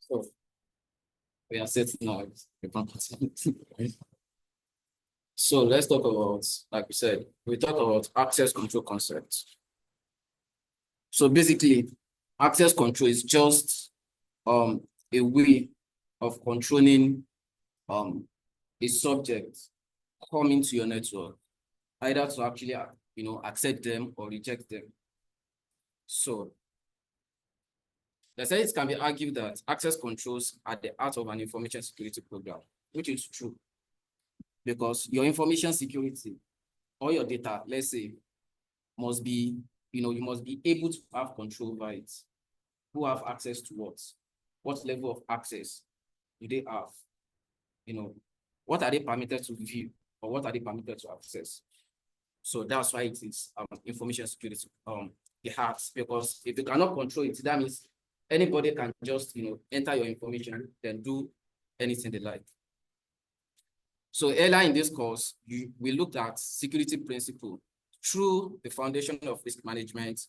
So we are set now. So let's talk about, like we said, we talk about access control concepts. So basically, access control is just a way of controlling a subject coming to your network, either to actually accept them or reject them. So let's say it can be argued that access controls are the heart of an information security program, which is true. Because your information security or your data, let's say, must be, you must be able to have control over it. Who have access to what? What level of access do they have? What are they permitted to view or what are they permitted to access? So that's why it is information security, the heart, because if you cannot control it, that means anybody can just, enter your information, then do anything they like. So earlier in this course, we looked at security principle through the foundation of risk management,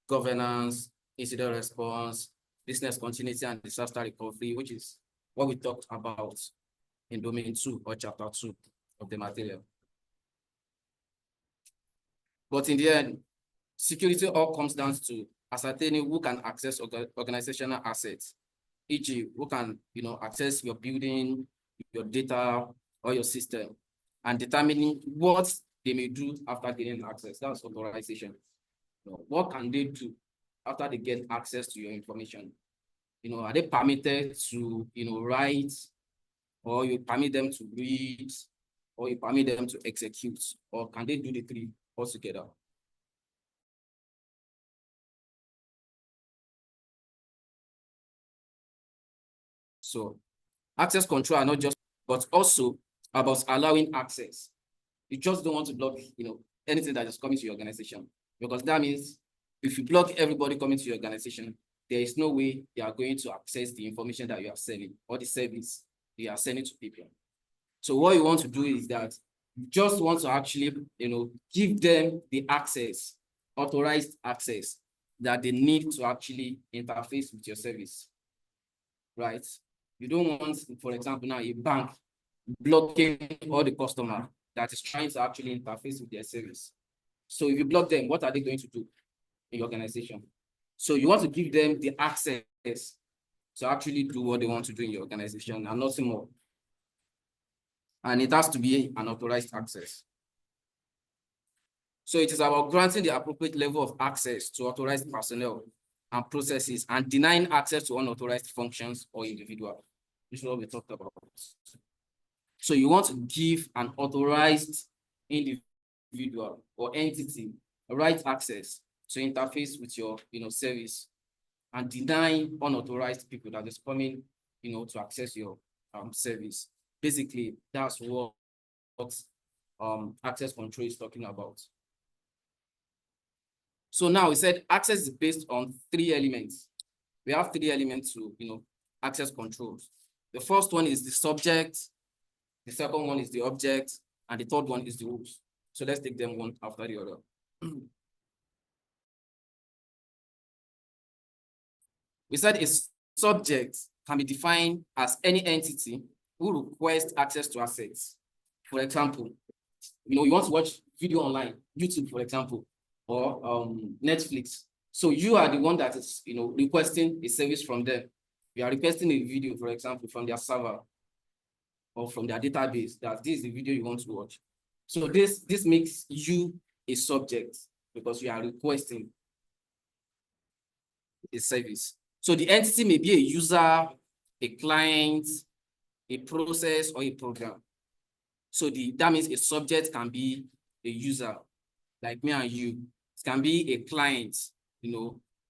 governance, incident response, business continuity, and disaster recovery, which is what we talked about in domain 2 or chapter 2 of the material. But in the end, security all comes down to ascertaining who can access organizational assets, e.g., who can access your building, your data, or your system, and determining what they may do after gaining access. That's authorization. What can they do after they get access to your information? Are they permitted to write, or you permit them to read, or you permit them to execute, or can they do the three altogether? So access control are not just, but also about allowing access. You just don't want to block, anything that is coming to your organization, because that means if you block everybody coming to your organization, there is no way they are going to access the information that you are selling or the service you are sending to people. So what you want to do is that you just want to actually, give them the access, authorized access that they need to actually interface with your service, right? You don't want, for example, now a bank blocking all the customer that is trying to actually interface with their service. So if you block them, what are they going to do in your organization? So you want to give them the access to actually do what they want to do in your organization and nothing more. And it has to be an authorized access. So it is about granting the appropriate level of access to authorized personnel and processes and denying access to unauthorized functions or individuals. This is what we talked about. So you want to give an authorized individual or entity right access to interface with your service, and deny unauthorized people that is coming to access your service. Basically, that's what access control is talking about. So now we said access is based on 3 elements. We have 3 elements to access controls. The first one is the subject, the second one is the object, and the third one is the rules. So let's take them one after the other. We said a subject can be defined as any entity who requests access to assets. For example, you want to watch video online, YouTube, for example, or Netflix. So you are the one that is, requesting a service from them. You are requesting a video, for example, from their server or from their database, that this is the video you want to watch. So this makes you a subject because you are requesting a service. So the entity may be a user, a client, a process, or a program. So that means a subject can be a user, like me and you. It can be a client,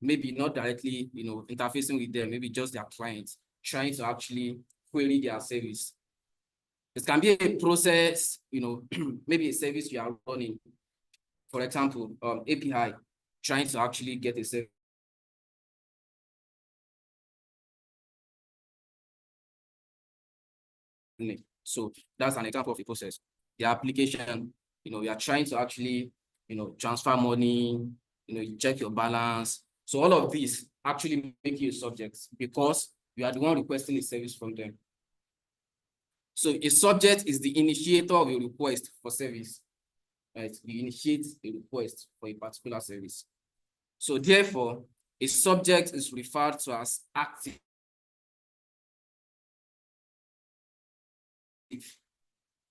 maybe not directly, interfacing with them, maybe just their client, trying to actually query their service. It can be a process, maybe a service you are running. For example, API, trying to actually get a service. So that's an example of a process. The application, you are trying to actually, transfer money, you check your balance. So all of these actually make you a subject because You are the one requesting a service from them. So a subject is the initiator of a request for service, right? You initiate a request for a particular service. So therefore, a subject is referred to as active.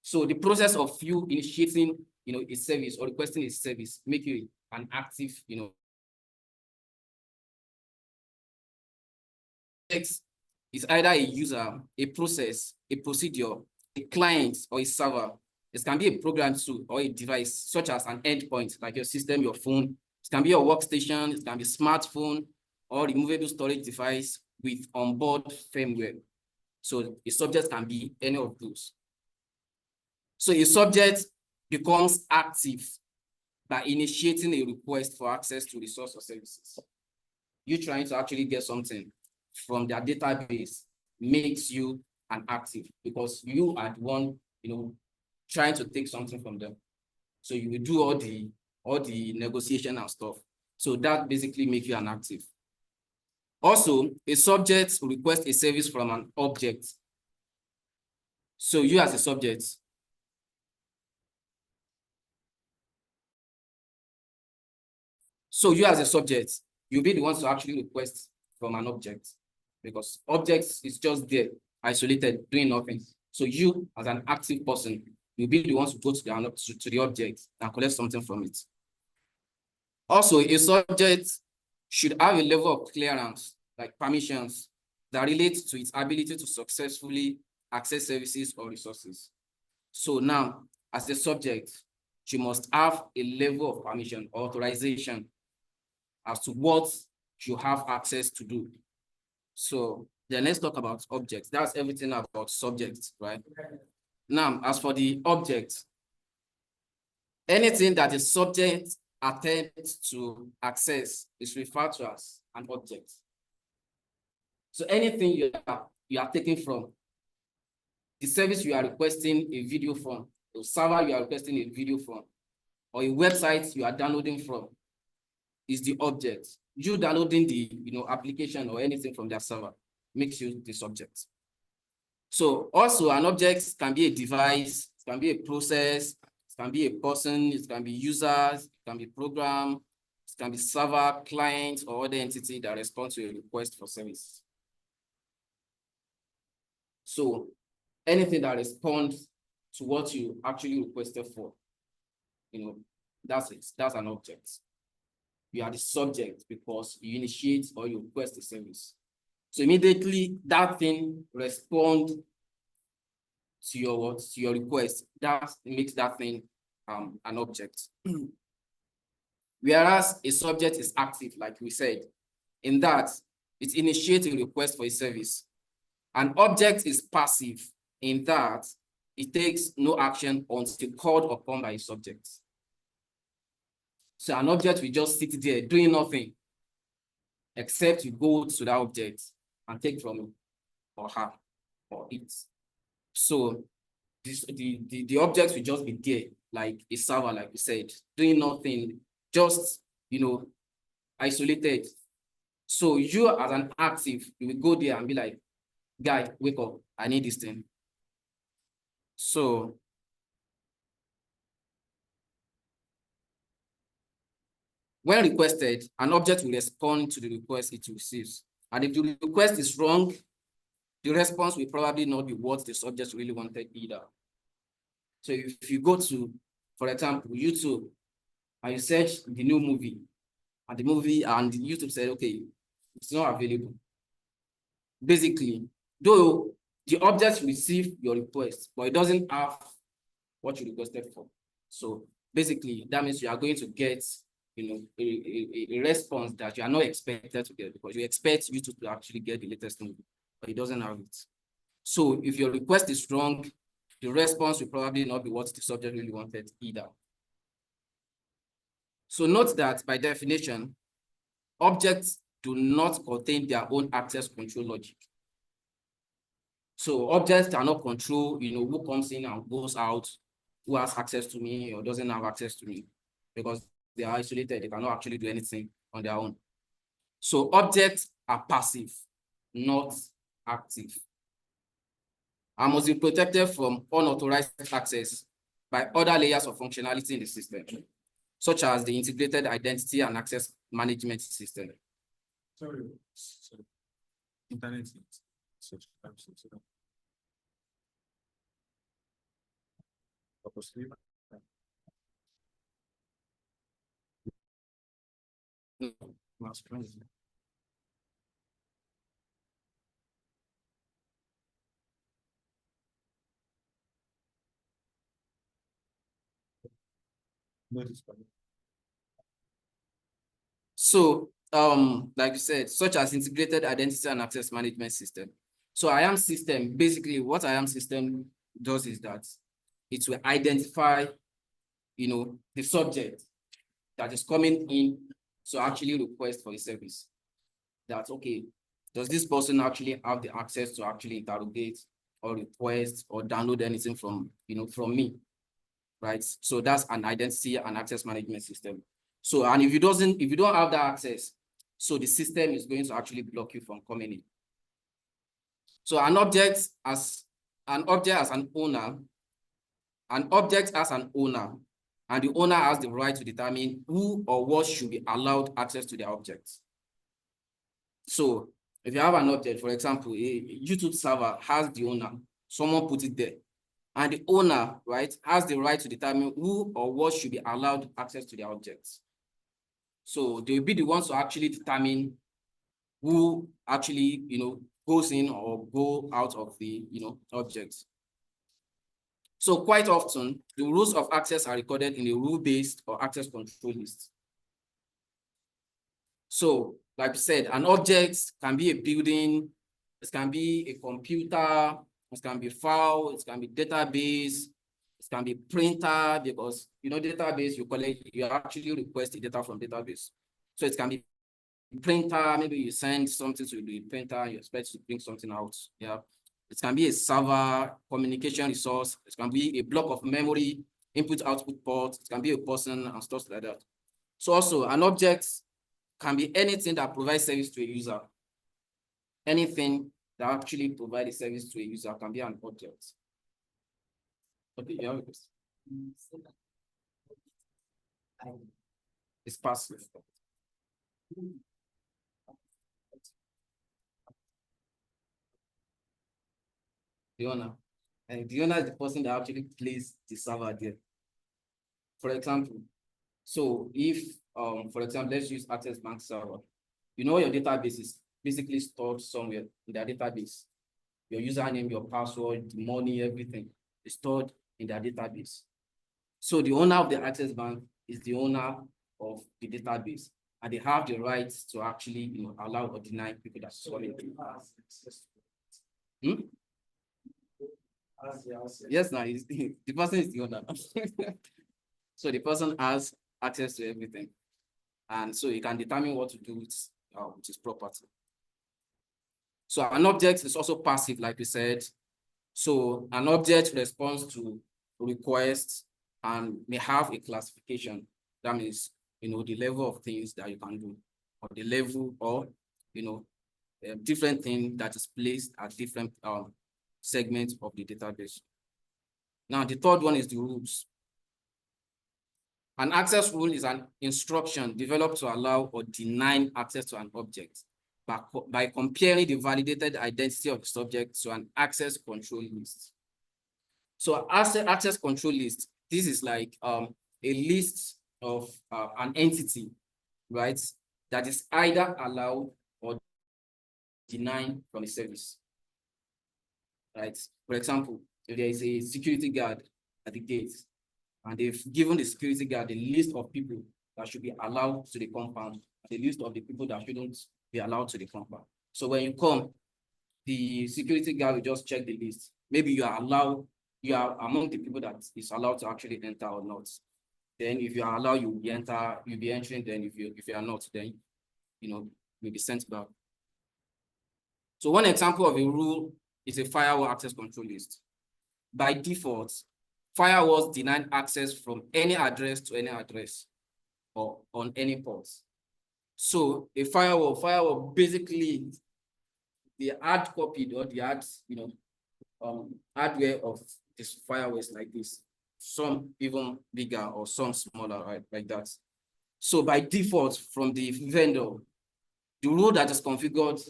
So the process of you initiating, a service or requesting a service make you an active, is either a user, a process, a procedure, a client, or a server. It can be a program too, or a device, such as an endpoint, like your system, your phone. It can be your workstation, it can be a smartphone, or removable storage device with onboard firmware. So a subject can be any of those. So a subject becomes active by initiating a request for access to resource or services. You trying to actually get something from their database makes you an active, because you are the one, trying to take something from them. So you will do all the negotiation and stuff. So that basically makes you an active. Also, a subject requests a service from an object. So you as a subject, you'll be the one to actually request from an object, because objects is just there, isolated, doing nothing. So you, as an active person, you'll be the ones to go to the object and collect something from it. Also, a subject should have a level of clearance, like permissions, that relate to its ability to successfully access services or resources. So now, as a subject, you must have a level of permission or authorization as to what you have access to do. So then let's talk about objects. That's everything about subjects, right? Now, as for the object, anything that the subject attempts to access is referred to as an object. So anything you are taking from, the service you are requesting a video from, the server you are requesting a video from, or a website you are downloading from, is the object. You downloading the application or anything from their server makes you the subject. So also an object can be a device, it can be a process, it can be a person, it can be users, it can be program, it can be server, client, or other entity that responds to a request for service. So anything that responds to what you actually requested for, that's it. That's an object. You are the subject because you initiate or you request a service. So immediately that thing responds to your request. That makes that thing an object. Whereas a subject is active, like we said, in that it initiates a request for a service. An object is passive in that it takes no action until called upon by a subject. So an object will just sit there doing nothing except you go to that object and take from it or her or it. So the object will just be there like a server, like we said, doing nothing, just isolated. So you as an active, you will go there and be like, guy, wake up, I need this thing. So when requested, an object will respond to the request it receives. And if the request is wrong, the response will probably not be what the subject really wanted either. So if you go to, for example, YouTube, and you search the new movie, and YouTube said, okay, it's not available. Basically, though the object received your request, but it doesn't have what you requested for. So basically, that means you are going to get a response that you are not expected to get, because you expect YouTube to actually get the latest movie, but it doesn't have it. So if your request is wrong, the response will probably not be what the subject really wanted either. So note that by definition, objects do not contain their own access control logic. So objects cannot control, who comes in and goes out, who has access to me or doesn't have access to me, because they are isolated. They cannot actually do anything on their own. So objects are passive, not active and must be protected from unauthorized access by other layers of functionality in the system, such as the integrated identity and access management system. Sorry. Internet. So, like you said, such as integrated identity and access management system. So IAM system, basically what IAM system does is that it will identify, the subject that is coming in to actually request for a service. That, okay, does this person actually have the access to actually interrogate or request or download anything from, from me, right? So that's an identity and access management system. So, and if you don't have that access, so the system is going to actually block you from coming in. So an object as an owner, and the owner has the right to determine who or what should be allowed access to the object. So if you have an object, for example, a YouTube server has the owner, someone put it there, and the owner, right, has the right to determine who or what should be allowed access to the objects. So they will be the ones to actually determine who actually, goes in or go out of the, objects. So quite often, the rules of access are recorded in a rule-based or access control list. So, like I said, an object can be a building, it can be a computer, it can be file, it can be database, it can be printer, because, database, you actually request the data from database. So it can be printer, maybe you send something to the printer, you expect to bring something out. Yeah. It can be a server, communication resource. It can be a block of memory, input-output port. It can be a person and stuff like that. So also an object can be anything that provides service to a user. Anything that actually provides a service to a user can be an object. Okay, you have it. It's passive. The owner. And the owner is the person that actually places the server there. For example, so if, for example, let's use Access Bank server. Your database is basically stored somewhere in their database. Your username, your password, the money, everything is stored in their database. So the owner of the Access Bank is the owner of the database, and they have the right to actually, allow or deny people that come in. Yes, now the person is the owner. So the person has access to everything, and so he can determine what to do with his property. So an object is also passive, like we said. So an object responds to requests and may have a classification. That means, the level of things that you can do, or the level or, different thing that is placed at different segments of the database. Now, the third one is the rules. An access rule is an instruction developed to allow or deny access to an object by comparing the validated identity of the subject to an access control list. So access control list, this is like a list of an entity, right, that is either allowed or denied from a service, right? For example, if there is a security guard at the gate, and they've given the security guard the list of people that should be allowed to the compound, the list of the people that shouldn't be allowed to the compound. So when you come, the security guard will just check the list. Maybe you are among the people that is allowed to actually enter or not. Then if you are allowed, you'll be entering. Then if you are not, then you'll be sent back. So one example of a rule is a firewall access control list. By default, firewalls deny access from any address to any address or on any port. So a firewall basically the hard copy or the hard, hardware of this firewall is like this. Some even bigger or some smaller, right? Like that. So by default from the vendor, the rule that is configured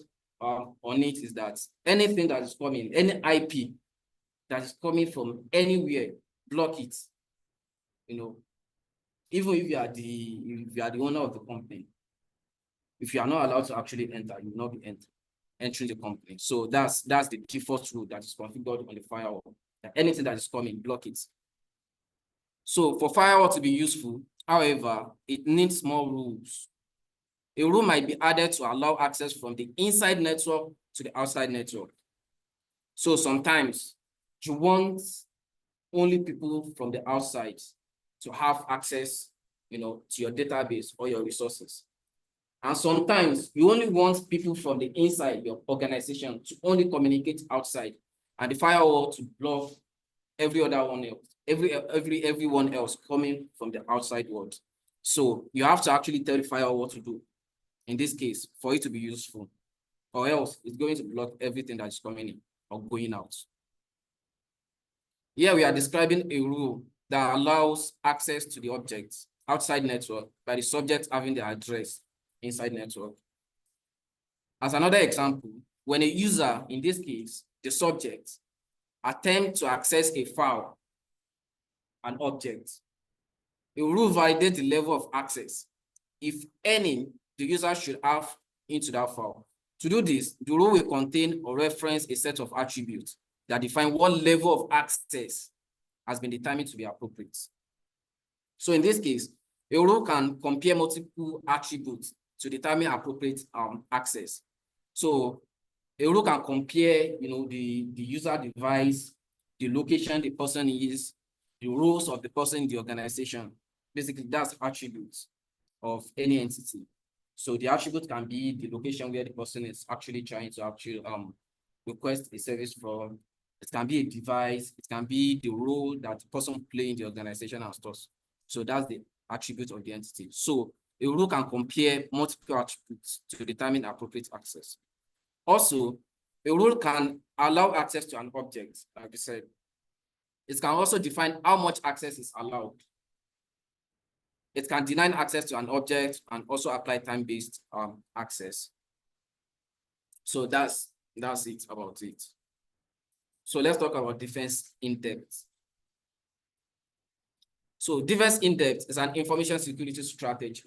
on it is that anything that is coming, any IP that is coming from anywhere, block it. Even if you are the owner of the company, if you are not allowed to actually enter, you will not be entering the company. So that's the default rule that is configured on the firewall. That anything that is coming, block it. So for firewall to be useful, however, it needs more rules. A rule might be added to allow access from the inside network to the outside network. So sometimes you want only people from the outside to have access, to your database or your resources. And sometimes you only want people from the inside your organization to only communicate outside, and the firewall to block everyone else coming from the outside world. So you have to actually tell the firewall what to do in this case for it to be useful, or else it's going to block everything that is coming in or going out. Here we are describing a rule that allows access to the object outside network by the subject having the address inside network. As another example, when a user, in this case, the subject, attempts to access a file, an object, a rule validates the level of access, if any, the user should have into that file. To do this, the rule will contain or reference a set of attributes that define what level of access has been determined to be appropriate. So in this case, a rule can compare multiple attributes to determine appropriate access. So a rule can compare, the user device, the location the person is, the roles of the person in the organization. Basically, that's attributes of any entity. So the attribute can be the location where the person is actually trying to request a service from. It can be a device. It can be the role that the person plays in the organization and stuff. So that's the attribute of the entity. So a rule can compare multiple attributes to determine appropriate access. Also, a rule can allow access to an object, like we said. It can also define how much access is allowed. It can deny access to an object and also apply time-based access. So that's it about it. So let's talk about defense in depth. So defense in depth is an information security strategy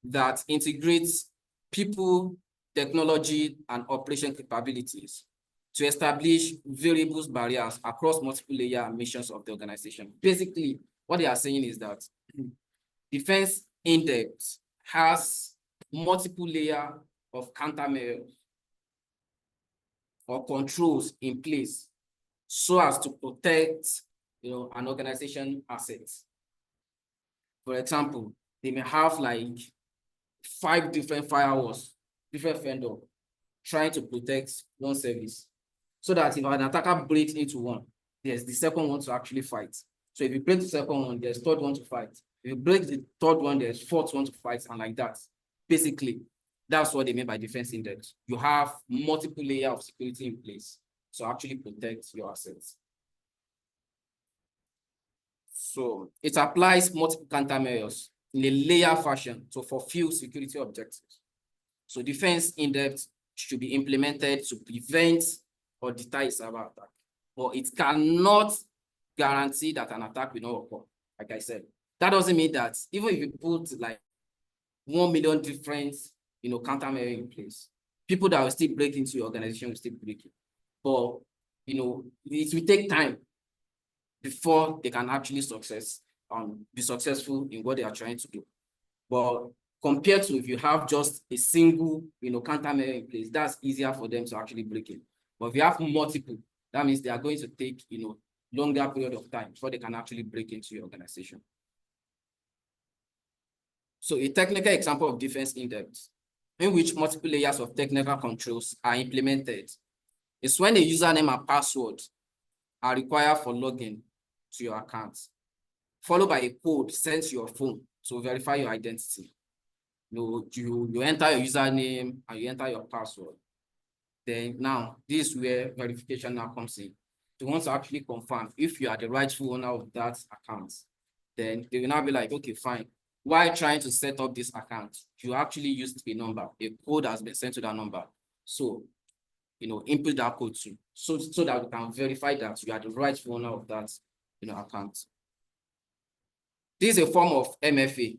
that integrates people, technology, and operation capabilities to establish variables barriers across multiple layer and missions of the organization. Basically, what they are saying is that defense in depth has multiple layers of countermeasures or controls in place so as to protect, an organization assets. For example, they may have like 5 different firewalls, different vendors, trying to protect one service, so that if an attacker breaks into one, there's the second one to actually fight. So if you break the second one, there's third one to fight. If you break the third one, there's fourth one to fight, and like that. Basically, that's what they mean by defense in depth. You have multiple layers of security in place to actually protect your assets. So it applies multiple countermeasures in a layer fashion to fulfill security objectives. So defense in depth should be implemented to prevent or deter a cyber attack, but it cannot guarantee that an attack will not occur. Like I said, that doesn't mean that even if you put like 1 million different, countermeasures in place, people that will still break into your organization will still break it. But, it will take time before they can actually be successful in what they are trying to do. But compared to if you have just a single, countermeasure in place, that's easier for them to actually break it. But if you have multiple, that means they are going to take, longer period of time before they can actually break into your organization. So a technical example of defense in depth, in which multiple layers of technical controls are implemented, is when a username and password are required for login to your account, followed by a code sent to your phone to verify your identity. You enter your username and you enter your password. then now this is where verification now comes in. They want to actually confirm if you are the rightful owner of that account. Then they will now be like, okay, fine. While trying to set up this account, you actually used a number, a code has been sent to that number. So, input that code too, so that we can verify that you are the rightful owner of that, account. This is a form of MFA,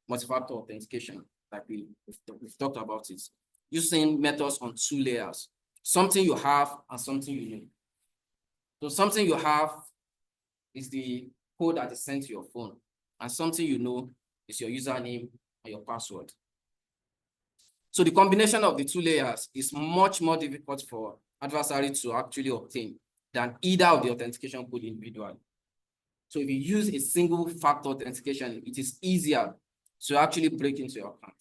multi-factor authentication, like we've talked about it, using methods on 2 layers, something you have and something you know. So something you have is the code that is sent to your phone, and something you know is your username and your password. So the combination of the 2 layers is much more difficult for adversary to actually obtain than either of the authentication code individually. So if you use a single factor authentication, it is easier to actually break into your account.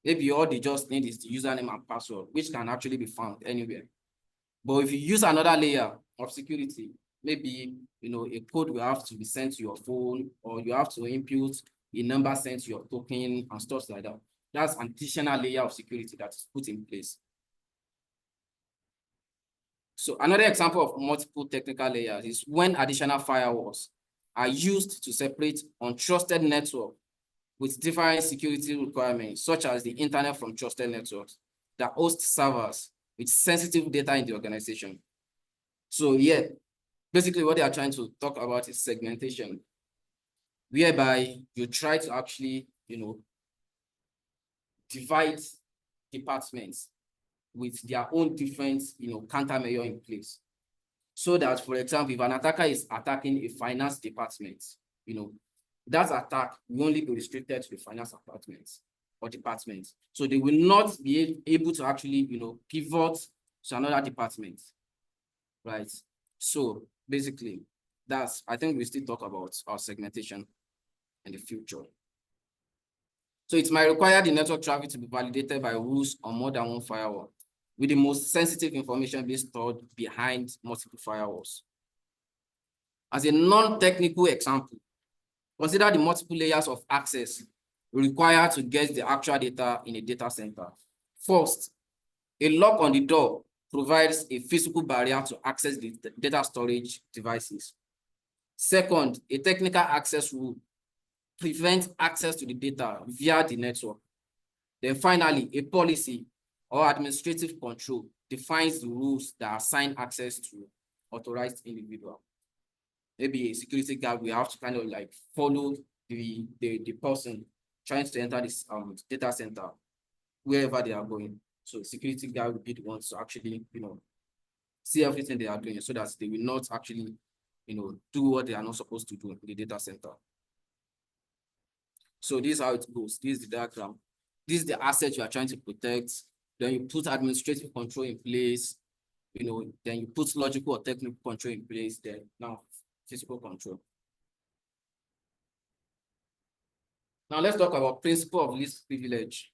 Maybe all they just need is the username and password, which can actually be found anywhere. But if you use another layer of security, maybe a code will have to be sent to your phone, or you have to input a number sent to your token and stuff like that. That's an additional layer of security that is put in place. So another example of multiple technical layers is when additional firewalls are used to separate untrusted network with different security requirements, such as the internet from trusted networks that host servers with sensitive data in the organization. So yeah, basically what they are trying to talk about is segmentation, whereby you try to actually, divide departments with their own different, countermeasure in place. So that, for example, if an attacker is attacking a finance department, that attack will only be restricted to the finance department or department. So they will not be able to actually, pivot to another department, right? So basically, I think we still talk about our segmentation in the future. So it might require the network traffic to be validated by rules on more than one firewall, with the most sensitive information being stored behind multiple firewalls. As a non-technical example, consider the multiple layers of access required to get the actual data in a data center. First, a lock on the door provides a physical barrier to access the data storage devices. Second, a technical access rule prevents access to the data via the network. Then finally, a policy or administrative control defines the rules that assign access to authorized individual. Maybe a security guard will have to kind of like follow the person trying to enter this data center wherever they are going. So security guard will be the ones to actually, see everything they are doing, so that they will not actually, do what they are not supposed to do in the data center. So this is how it goes. This is the diagram. This is the asset you are trying to protect. Then you put administrative control in place, then you put logical or technical control in place, then now physical control. Now let's talk about principle of least privilege.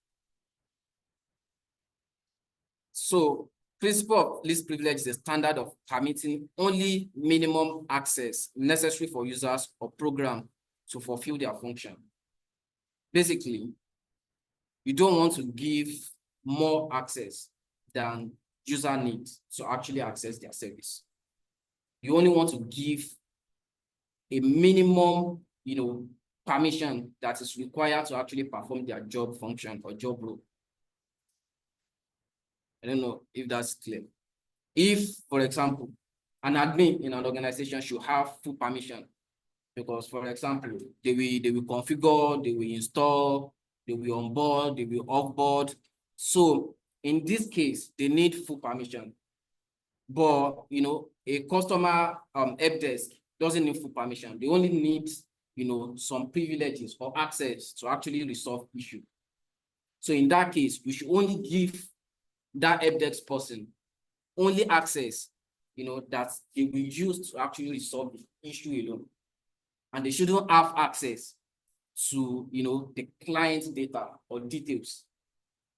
So principle of least privilege is a standard of permitting only minimum access necessary for users or program to fulfill their function. Basically, you don't want to give more access than user needs to actually access their service. You only want to give a minimum, permission that is required to actually perform their job function or job role. I don't know if that's clear. If, for example, an admin in an organization should have full permission, because, for example, they will configure, they will install, they will onboard, they will offboard. So in this case, they need full permission. But a customer help desk doesn't need full permission. They only need some privileges or access to actually resolve issue. So in that case, you should only give that help desk person only access that they will use to actually resolve the issue alone. And they shouldn't have access to the client's data or details.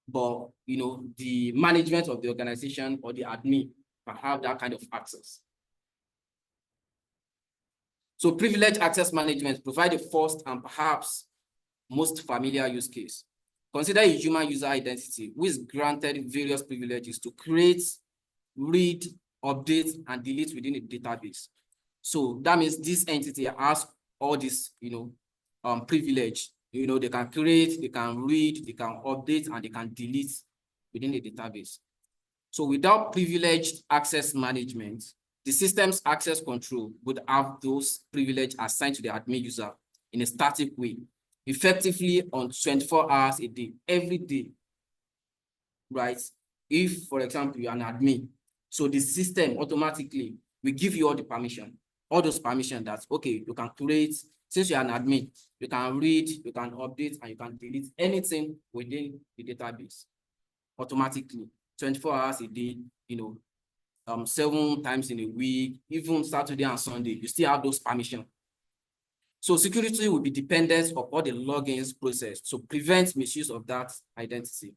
But the management of the organization or the admin can have that kind of access. So privileged access management provide the first and perhaps most familiar use case. Consider a human user identity who is granted various privileges to create read, update, and delete within a database. So that means this entity has all this, privilege. They can create, they can read, they can update, and they can delete within a database. So without privileged access management, the system's access control would have those privileges assigned to the admin user in a static way, effectively on 24 hours a day, every day, right? If, for example, you're an admin, so the system automatically will give you all the permission, all those permissions that, okay, you can create, since you're an admin, you can read, you can update, and you can delete anything within the database automatically, 24 hours a day, 7 times in a week, even Saturday and Sunday, you still have those permissions. So security will be dependent on all the logins process to prevent misuse of that identity.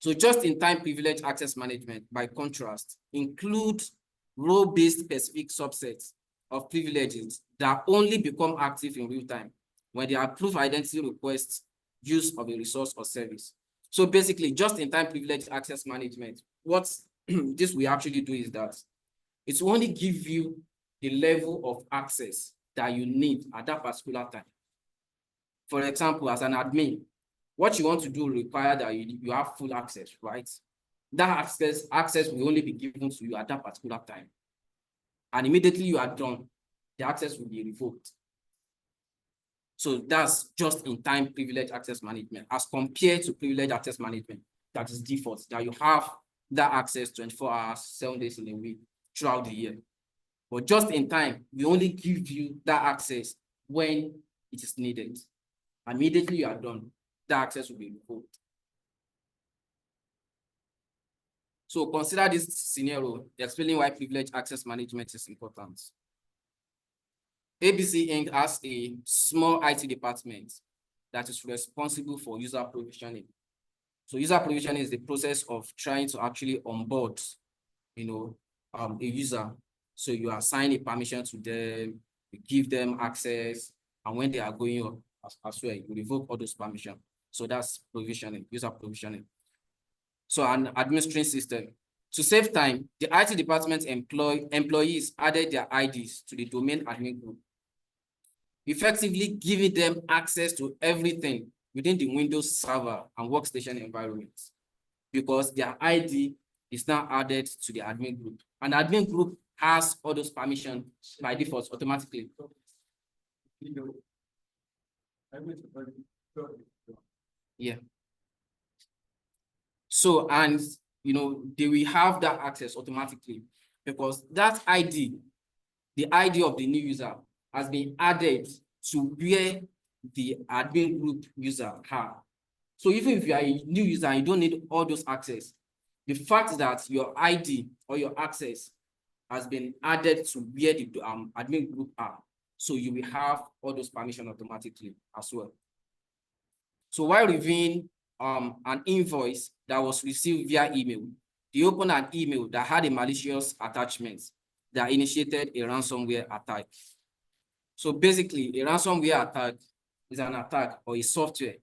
So just-in-time privileged access management, by contrast, include role-based specific subsets of privileges that only become active in real time when the approved identity requests use of a resource or service. So basically, just-in-time privileged access management, what this we actually do is that it will only give you the level of access that you need at that particular time. For example, as an admin, what you want to do require that you have full access, right? That access will only be given to you at that particular time. And immediately you are done, the access will be revoked. So that's just-in-time privileged access management as compared to privileged access management that is default, that you have that access 24 hours, 7 days in a week throughout the year. But just-in-time, we only give you that access when it is needed. Immediately you are done, the access will be revoked. So consider this scenario, explaining why privileged access management is important. ABC Inc. has a small IT department that is responsible for user provisioning. So user provisioning is the process of trying to actually onboard, a user. So you assign a permission to them, you give them access, and when they are going up as well, you revoke all those permissions. So that's provisioning, user provisioning. So an administrating system. To save time, the IT department employees added their IDs to the domain admin group, effectively giving them access to everything within the Windows server and workstation environments, because their ID is now added to the admin group. And the admin group has all those permissions by default automatically. Yeah. So, and they will have that access automatically because that ID, the ID of the new user, has been added to where the admin group user have. So even if you are a new user and you don't need all those access, the fact that your ID or your access has been added to where the admin group are, so you will have all those permissions automatically as well. So while reviewing an invoice that was received via email, they opened an email that had a malicious attachment that initiated a ransomware attack. So basically, a ransomware attack is an attack or a software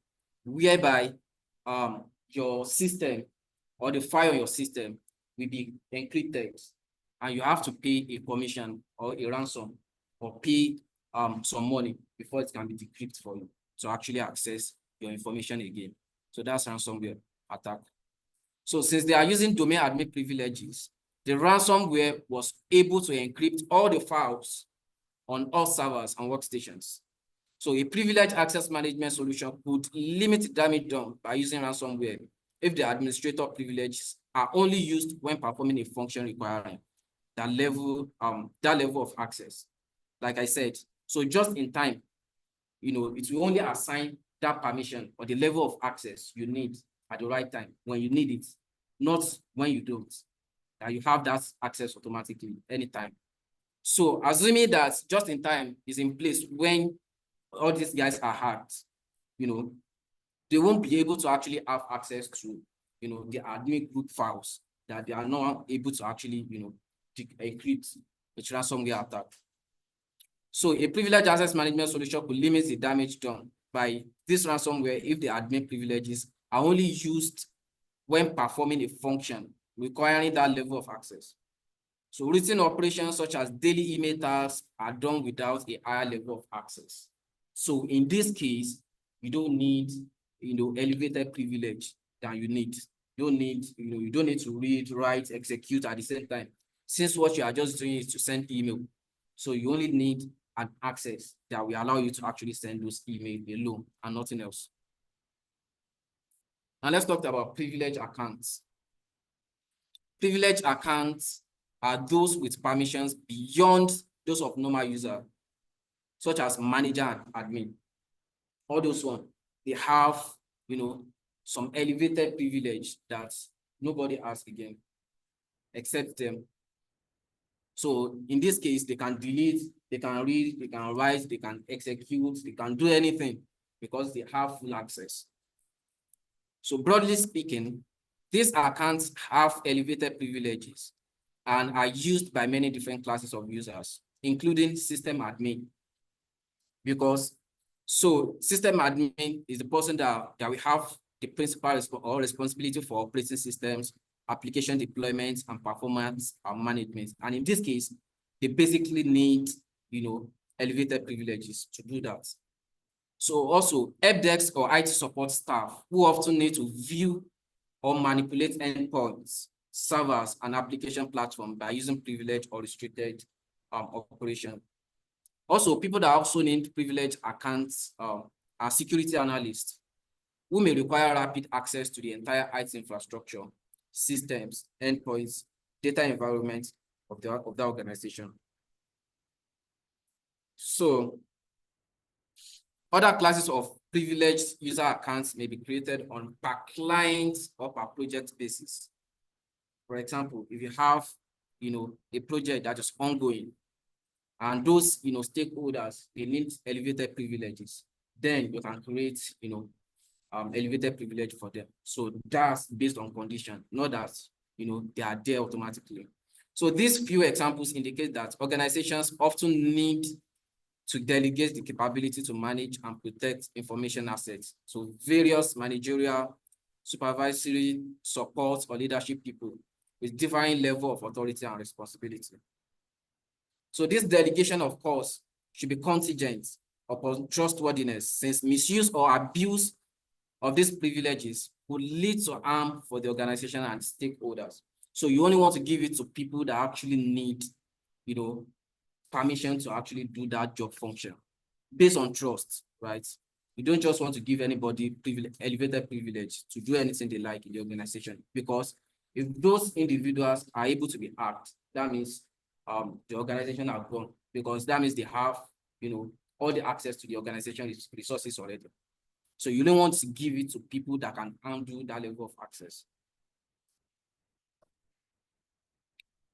whereby your system or the file on your system will be encrypted, and you have to pay a commission or a ransom or pay some money before it can be decrypted for you to actually access your information again. So that's ransomware attack. So since they are using domain admin privileges, the ransomware was able to encrypt all the files on all servers and workstations. So a privileged access management solution could limit damage done by using ransomware if the administrator privileges are only used when performing a function requiring that level of access. Like I said, so just in time, it will only assign that permission or the level of access you need at the right time when you need it, not when you don't. That you have that access automatically anytime. So assuming that just in time is in place when all these guys are hacked, they won't be able to actually have access to, the admin group files that they are not able to actually, encrypt the ransomware attack. So a privileged access management solution could limit the damage done by this ransomware if the admin privileges are only used when performing a function requiring that level of access. So routine operations such as daily email tasks are done without a higher level of access. So in this case, you don't need, elevated privilege than you need. You don't need, you don't need to read, write, execute at the same time. Since what you are just doing is to send email. So you only need an access that will allow you to actually send those emails alone and nothing else. Now let's talk about privileged accounts. Privileged accounts are those with permissions beyond those of normal user, such as manager and admin. All those ones, they have, some elevated privilege that nobody has again, except them. So in this case, they can delete, they can read, they can write, they can execute, they can do anything because they have full access. So broadly speaking, these accounts have elevated privileges and are used by many different classes of users, including system admin. Because system admin is the person that will have the principal responsibility for operating systems, application deployments, and performance and management. And in this case, they basically need, elevated privileges to do that. So also, help desk or IT support staff who often need to view or manipulate endpoints, servers, and application platform by using privileged or restricted operation. Also, people that also need privileged accounts are security analysts who may require rapid access to the entire IT infrastructure, systems, endpoints, data environment of the organization. So, other classes of privileged user accounts may be created on per client or per project basis. For example, if you have, a project that is ongoing, and those, stakeholders, they need elevated privileges, then you can create, elevated privilege for them. So that's based on condition, not that, they are there automatically. So these few examples indicate that organizations often need to delegate the capability to manage and protect information assets. So various managerial, supervisory, support, or leadership people with differing level of authority and responsibility. So this delegation, of course, should be contingent upon trustworthiness, since misuse or abuse of these privileges will lead to harm for the organization and stakeholders. So you only want to give it to people that actually need, permission to actually do that job function based on trust, right? You don't just want to give anybody elevated privilege to do anything they like in the organization, because if those individuals are able to be hacked, that means the organization are gone, because that means they have, all the access to the organization resources already. So you don't want to give it to people that can handle that level of access.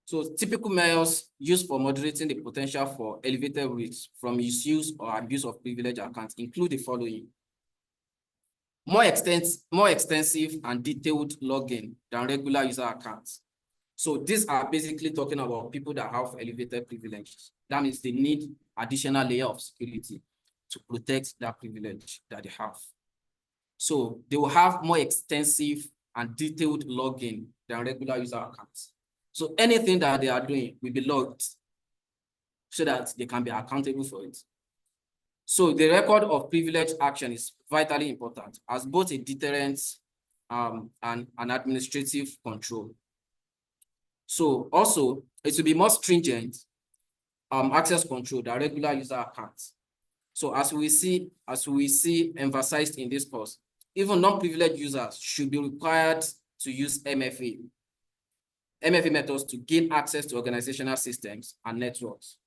So typical measures used for moderating the potential for elevated risks from misuse or abuse of privileged accounts include the following: more extensive and detailed logging than regular user accounts. So these are basically talking about people that have elevated privileges. That means they need additional layer of security to protect that privilege that they have. So they will have more extensive and detailed logging than regular user accounts. So anything that they are doing will be logged so that they can be accountable for it. So the record of privileged action is vitally important as both a deterrent and an administrative control. So also, it will be more stringent access control than regular user accounts. So as we see emphasized in this course, even non-privileged users should be required to use MFA methods to gain access to organizational systems and networks.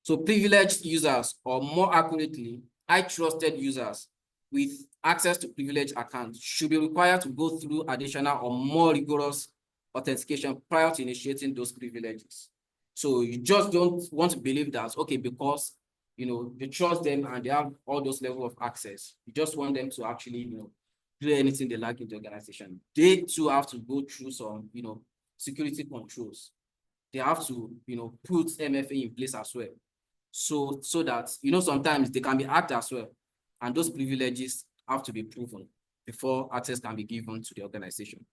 So privileged users, or more accurately, high trusted users with access to privileged accounts, should be required to go through additional or more rigorous authentication prior to initiating those privileges. So you just don't want to believe that, okay, because you trust them and they have all those levels of access, you just want them to actually do anything they like in the organization. They too have to go through some security controls. They have to put MFA in place as well. So that sometimes they can be hacked as well, and those privileges have to be proven before access can be given to the organization.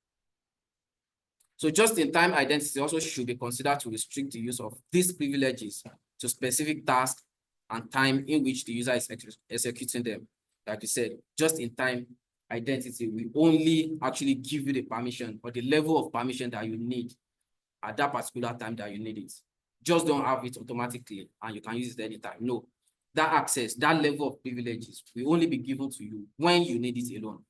So just-in-time identity also should be considered to restrict the use of these privileges to specific tasks and time in which the user is executing them. Like you said, just-in-time identity will only actually give you the permission or the level of permission that you need at that particular time that you need it. Just don't have it automatically and you can use it anytime. No, that access, that level of privileges will only be given to you when you need it alone.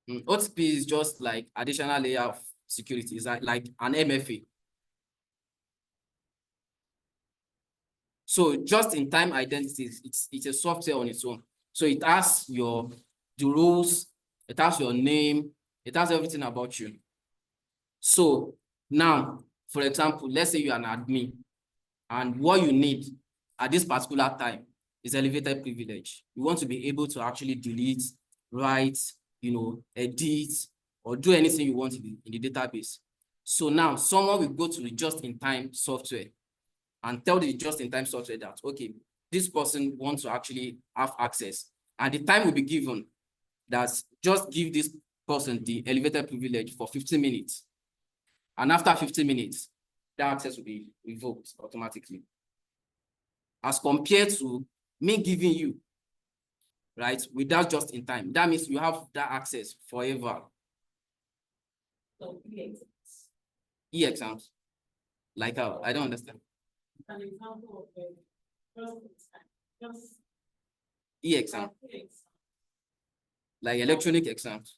OTP is just like additional layer of security. It's like an MFA. So just-in-time identity, it's a software on its own. So it has the rules, it has your name, it has everything about you. So now, for example, let's say you're an admin and what you need at this particular time is elevated privilege. You want to be able to actually delete, write, edit, or do anything you want in the database. So now someone will go to the just-in-time software and tell the just-in-time software that, okay, this person wants to actually have access. And the time will be given that just give this person the elevated privilege for 15 minutes. And after 15 minutes, that access will be revoked automatically. As compared to me giving you, right, without just-in-time. That means you have that access forever. So E-exams. Like how? I don't understand. an example of just E-exam. Like electronic exams.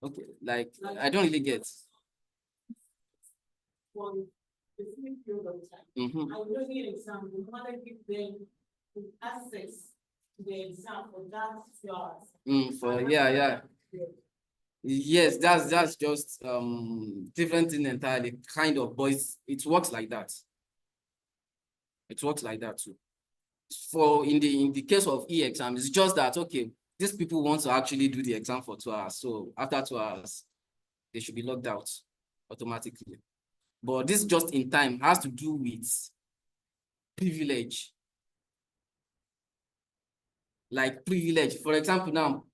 Okay, like I don't really get. One specific period of time. Mm-hmm. I will give you an example. You want to give them access to the exam for that class. Yeah. Yes, that's just different thing entirely, kind of, but it works like that. It works like that too. For in the case of e-exam, it's just that okay, these people want to actually do the exam for 2 hours. So after 2 hours, they should be logged out automatically. But this just-in-time has to do with privilege. Like privilege. For example, now,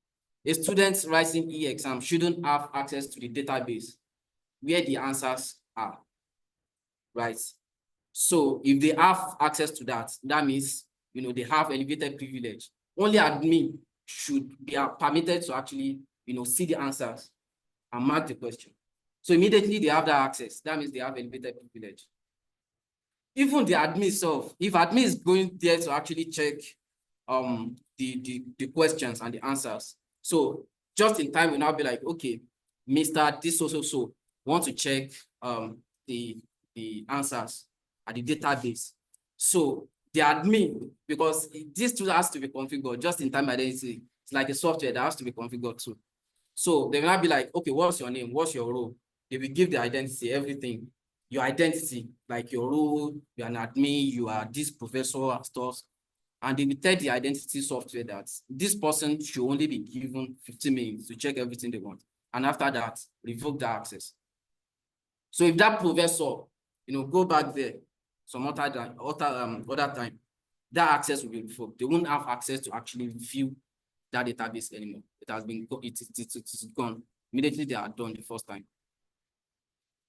a student writing e-exam shouldn't have access to the database where the answers are, right? So if they have access to that, that means, they have elevated privilege. Only admin should be permitted to actually, see the answers and mark the question. So immediately they have that access. That means they have elevated privilege. Even the admin itself, if admin is going there to actually check the questions and the answers. So just in time, we'll now be like, okay, Mr. This so want to check the answers at the database. So the admin, because this tool has to be configured, just in time identity, it's like a software that has to be configured too. So they will not be like, okay, what's your name? What's your role? They will give the identity, everything. Your identity, like your role, you're an admin, you are this professor and stuff. And they will tell the identity software that this person should only be given 15 minutes to check everything they want. And after that, revoke the access. So if that professor, go back there some other time, that access will be revoked. They won't have access to actually view that database anymore. It has been it's gone. Immediately they are done the first time.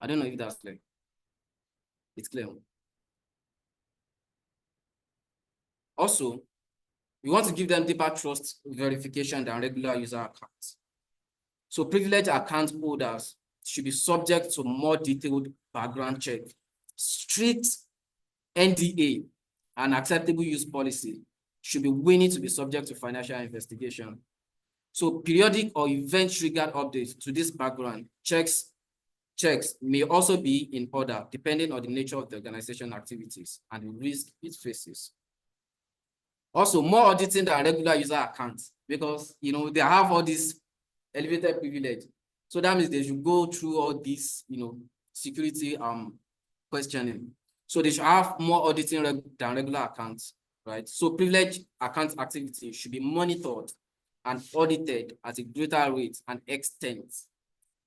I don't know if that's clear. It's clear. Also, we want to give them deeper trust verification than regular user accounts. So privileged account holders should be subject to more detailed background check, strict NDA, and acceptable use policy should be willing to be subject to financial investigation. So periodic or event-triggered updates to this background checks may also be in order depending on the nature of the organization activities and the risk it faces. Also, more auditing than regular user accounts because they have all this elevated privilege. So that means they should go through all this, security questioning. So they should have more auditing than regular accounts, right? So privileged account activity should be monitored and audited at a greater rate and extent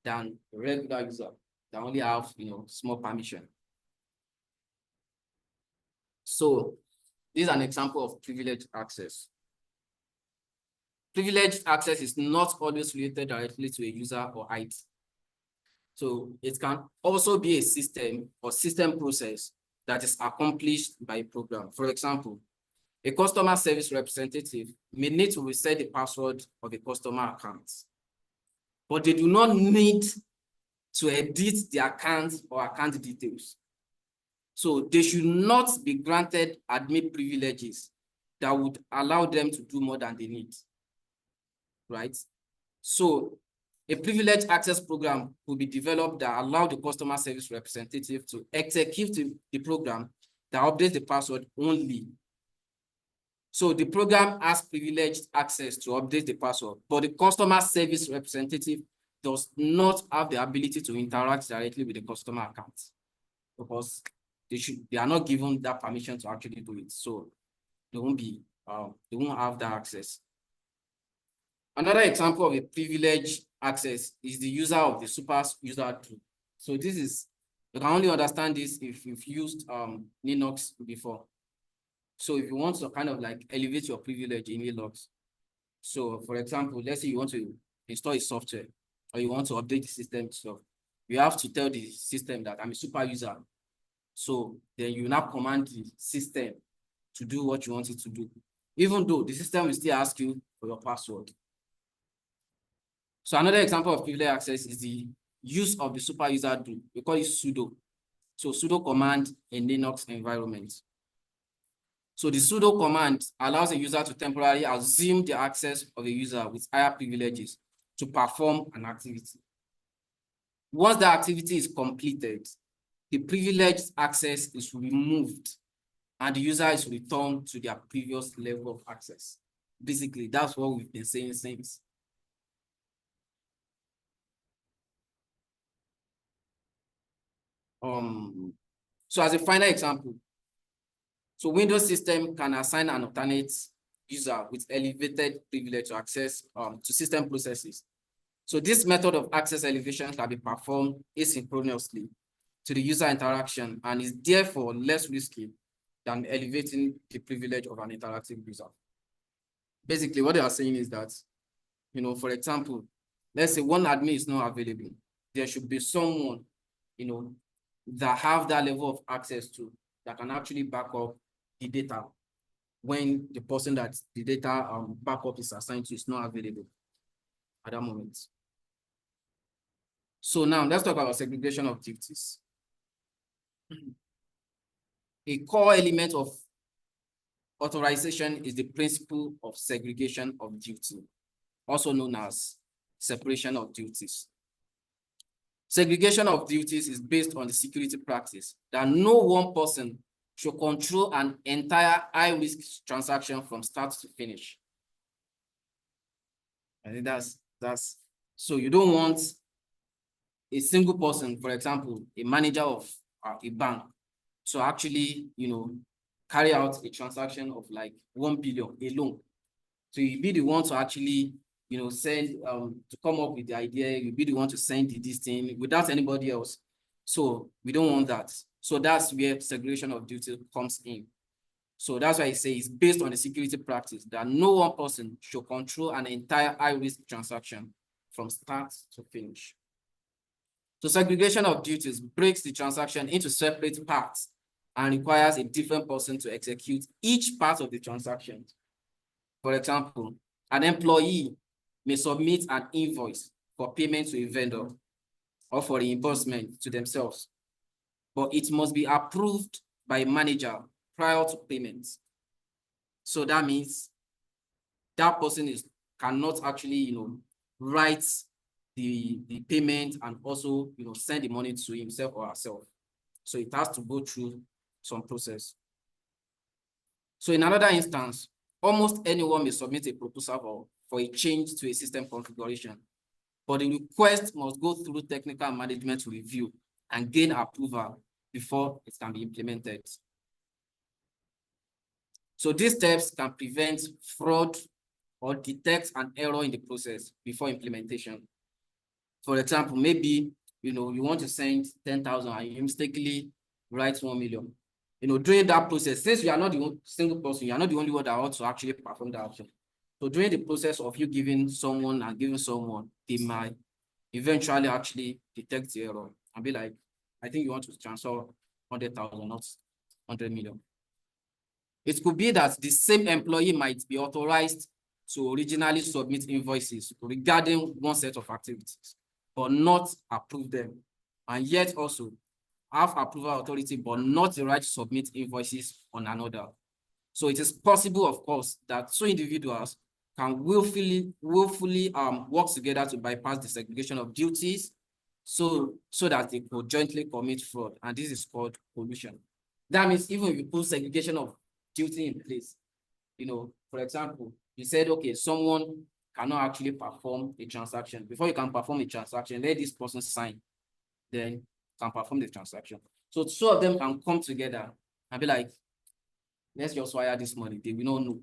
than regular user that only have small permission. So this is an example of privileged access. privileged access is not always related directly to a user or IT. So it can also be a system or system process that is accomplished by a program. For example, a customer service representative may need to reset the password of a customer account, but they do not need to edit the account or account details. So they should not be granted admin privileges that would allow them to do more than they need, right? So a privileged access program will be developed that allow the customer service representative to execute the program that updates the password only. So the program has privileged access to update the password, but the customer service representative does not have the ability to interact directly with the customer account because they are not given that permission to actually do it. So they won't have that access. Another example of a privileged access is the user of the super user tool. So this is, you can only understand this if you've used Linux before. So if you want to kind of like elevate your privilege in Linux, so for example, let's say you want to install a software or you want to update the system itself, you have to tell the system that I'm a super user. So then you now command the system to do what you want it to do, even though the system will still ask you for your password. So another example of privileged access is the use of the super user tool. We call it sudo. So sudo command in Linux environment. So the sudo command allows a user to temporarily assume the access of a user with higher privileges to perform an activity. Once the activity is completed, the privileged access is removed and the user is returned to their previous level of access. Basically, that's what we've been saying since. So as a final example, so Windows system can assign an alternate user with elevated privilege to access to system processes. So this method of access elevation can be performed asynchronously to the user interaction and is therefore less risky than elevating the privilege of an interactive user. Basically, what they are saying is that, for example, let's say one admin is not available. There should be someone, that have that level of access to that can actually back up the data when the person that the data backup is assigned to is not available at that moment. So now let's talk about segregation of duties. A core element of authorization is the principle of segregation of duty, also known as separation of duties. Segregation of duties is based on the security practice that no one person should control an entire high-risk transaction from start to finish. I think that's so you don't want a single person, for example, a manager of a bank, to actually, carry out a transaction of like 1 billion alone. So you be the one to actually, send to come up with the idea. You be the one to send this thing without anybody else. So we don't want that. So that's where segregation of duty comes in. So that's why I say it's based on the security practice that no one person should control an entire high-risk transaction from start to finish. So segregation of duties breaks the transaction into separate parts and requires a different person to execute each part of the transaction. For example, an employee may submit an invoice for payment to a vendor or for reimbursement to themselves, but it must be approved by a manager prior to payment. So that means that person cannot actually, write the payment and also, send the money to himself or herself. So it has to go through some process. So in another instance, almost anyone may submit a proposal for a change to a system configuration, but the request must go through technical management review and gain approval before it can be implemented. So these steps can prevent fraud or detect an error in the process before implementation. For example, maybe, you want to send 10,000 and you mistakenly write 1 million. During that process, since you are not the single person, you are not the only one that ought to actually perform that action. So during the process of you giving someone and giving someone, they might eventually actually detect the error and be like, I think you want to transfer 100,000, not 100 million. It could be that the same employee might be authorized to originally submit invoices regarding one set of activities, but not approve them. And yet also have approval authority, but not the right to submit invoices on another. So it is possible, of course, that two individuals can willfully work together to bypass the segregation of duties so that they could jointly commit fraud. And this is called collusion. That means even if you put segregation of duty in place, for example, you said, okay, someone cannot actually perform a transaction. Before you can perform a transaction, let this person sign, then can perform the transaction. So two of them can come together and be like, let's just wire this money. They will not know.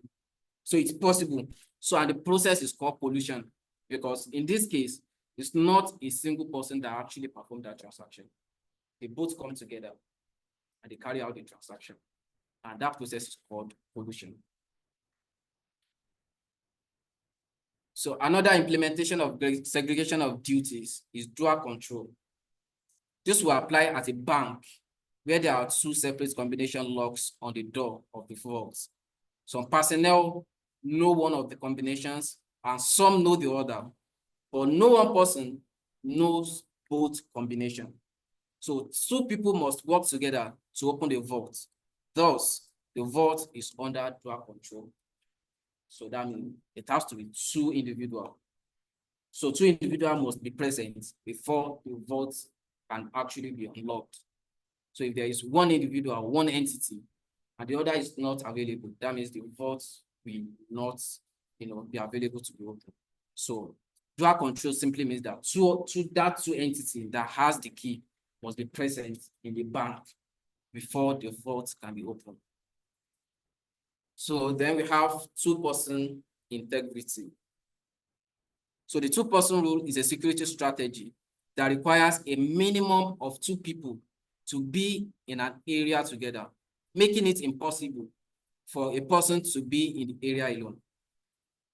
So it's possible. So, and the process is called collusion, because in this case, it's not a single person that actually performed that transaction. They both come together and they carry out the transaction. And that process is called collusion. So another implementation of segregation of duties is dual control. This will apply at a bank where there are two separate combination locks on the door of the vault. Some personnel know one of the combinations and some know the other, but no one person knows both combinations. So two people must work together to open the vault. Thus, the vault is under dual control. So that means it has to be two individuals. So two individuals must be present before the vault can actually be unlocked. So if there is one individual, one entity, and the other is not available, that means the vault will not, be available to be opened. So dual control simply means that two entities that has the key must be present in the bank before the vault can be opened. So then we have two-person integrity. So the two-person rule is a security strategy that requires a minimum of two people to be in an area together, making it impossible for a person to be in the area alone.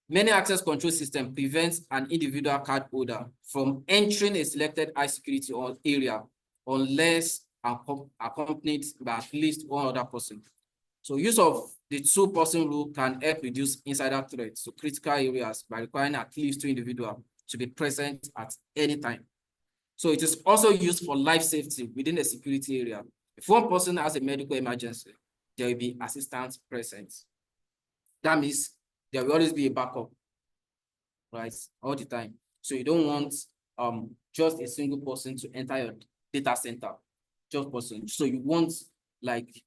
Many access control systems prevent an individual card holder from entering a selected high security or area unless accompanied by at least one other person. So use of the two-person rule can help reduce insider threats to critical areas by requiring at least two individuals to be present at any time. So it is also used for life safety within the security area. If one person has a medical emergency, there will be assistants present. That means there will always be a backup, right, all the time. So you don't want just a single person to enter your data center, just person. So you want like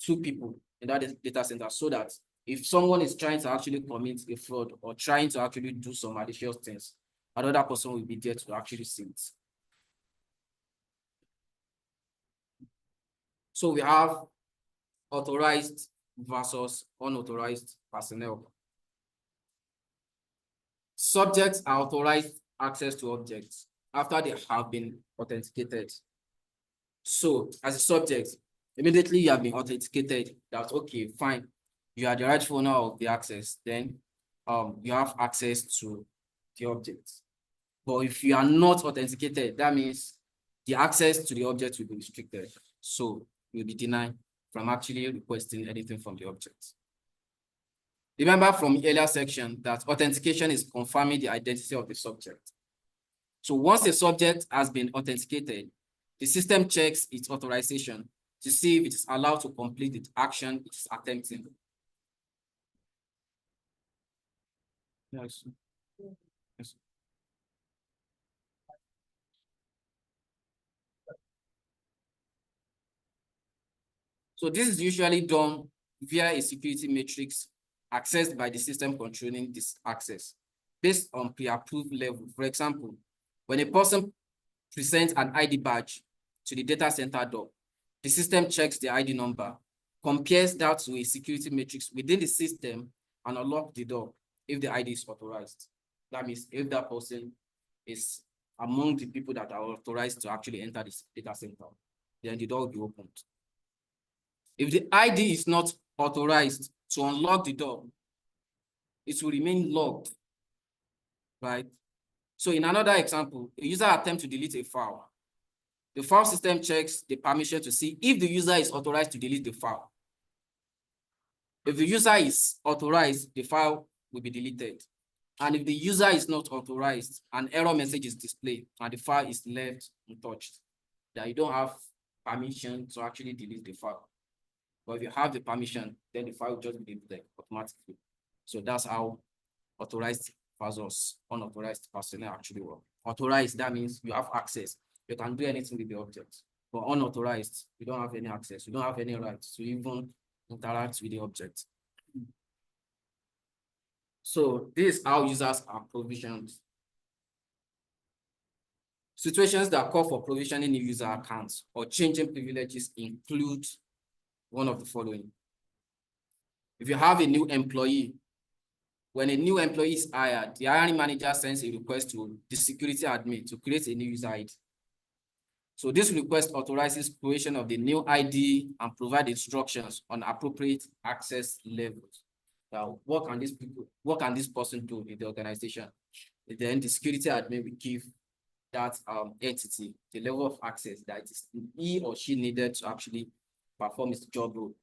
two people in that data center so that if someone is trying to actually commit a fraud or trying to actually do some malicious things, another person will be there to actually see it. So we have authorized versus unauthorized personnel. Subjects are authorized access to objects after they have been authenticated. So as a subject, immediately you have been authenticated that, okay, fine, you are the rightful owner of the access, then you have access to the object. But if you are not authenticated, that means the access to the object will be restricted. So you'll be denied from actually requesting anything from the object. Remember from the earlier section that authentication is confirming the identity of the subject. So once a subject has been authenticated, the system checks its authorization to see if it is allowed to complete the action it is attempting. Yes. Yes. So this is usually done via a security matrix accessed by the system controlling this access based on pre-approved level. For example, when a person presents an ID badge to the data center door, the system checks the ID number, compares that to a security matrix within the system, and unlocks the door if the ID is authorized. That means if that person is among the people that are authorized to actually enter the data center, then the door will be opened. If the ID is not authorized to unlock the door, it will remain logged, right? So in another example, a user attempts to delete a file. The file system checks the permission to see if the user is authorized to delete the file. If the user is authorized, the file will be deleted. And if the user is not authorized, an error message is displayed and the file is left untouched, that you don't have permission to actually delete the file. But if you have the permission, then the file will just be deleted automatically. So that's how authorized versus unauthorized personnel actually work. Authorized, that means you have access. You can do anything with the object. But unauthorized, you don't have any access. You don't have any right to even interact with the object. So this is how users are provisioned. Situations that call for provisioning new user accounts or changing privileges include one of the following. If you have a new employee, when a new employee is hired, the hiring manager sends a request to the security admin to create a new user ID. So this request authorizes creation of the new ID and provide instructions on appropriate access levels. Now, what can this person do in the organization? Then the security admin will give that entity the level of access that he or she needed to actually perform its job role.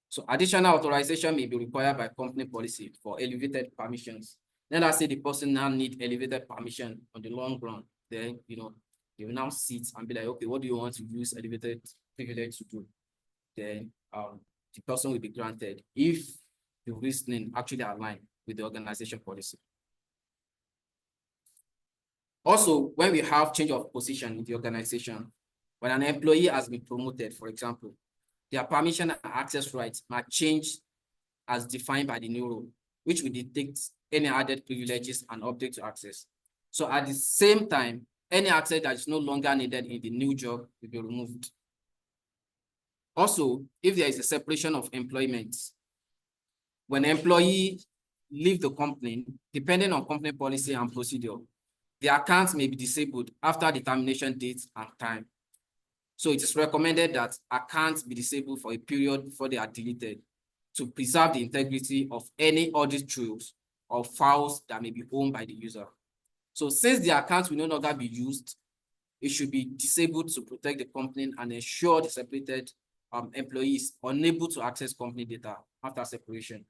So additional authorization may be required by company policy for elevated permissions. Then I say the person now need elevated permission on the long run. Then, they will now sit and be like, okay, what do you want to use elevated privilege to do? Then the person will be granted if the reasoning actually align with the organization policy. Also, when we have change of position in the organization, when an employee has been promoted, for example, their permission and access rights might change as defined by the new role, which will detect any added privileges and update to access. So at the same time, any access that is no longer needed in the new job will be removed. Also, if there is a separation of employment, when an employee leave the company, depending on company policy and procedure, the accounts may be disabled after the termination date and time. So it is recommended that accounts be disabled for a period before they are deleted to preserve the integrity of any audit trails or files that may be owned by the user. So since the accounts will no longer be used, it should be disabled to protect the company and ensure the separated employees unable to access company data after separation.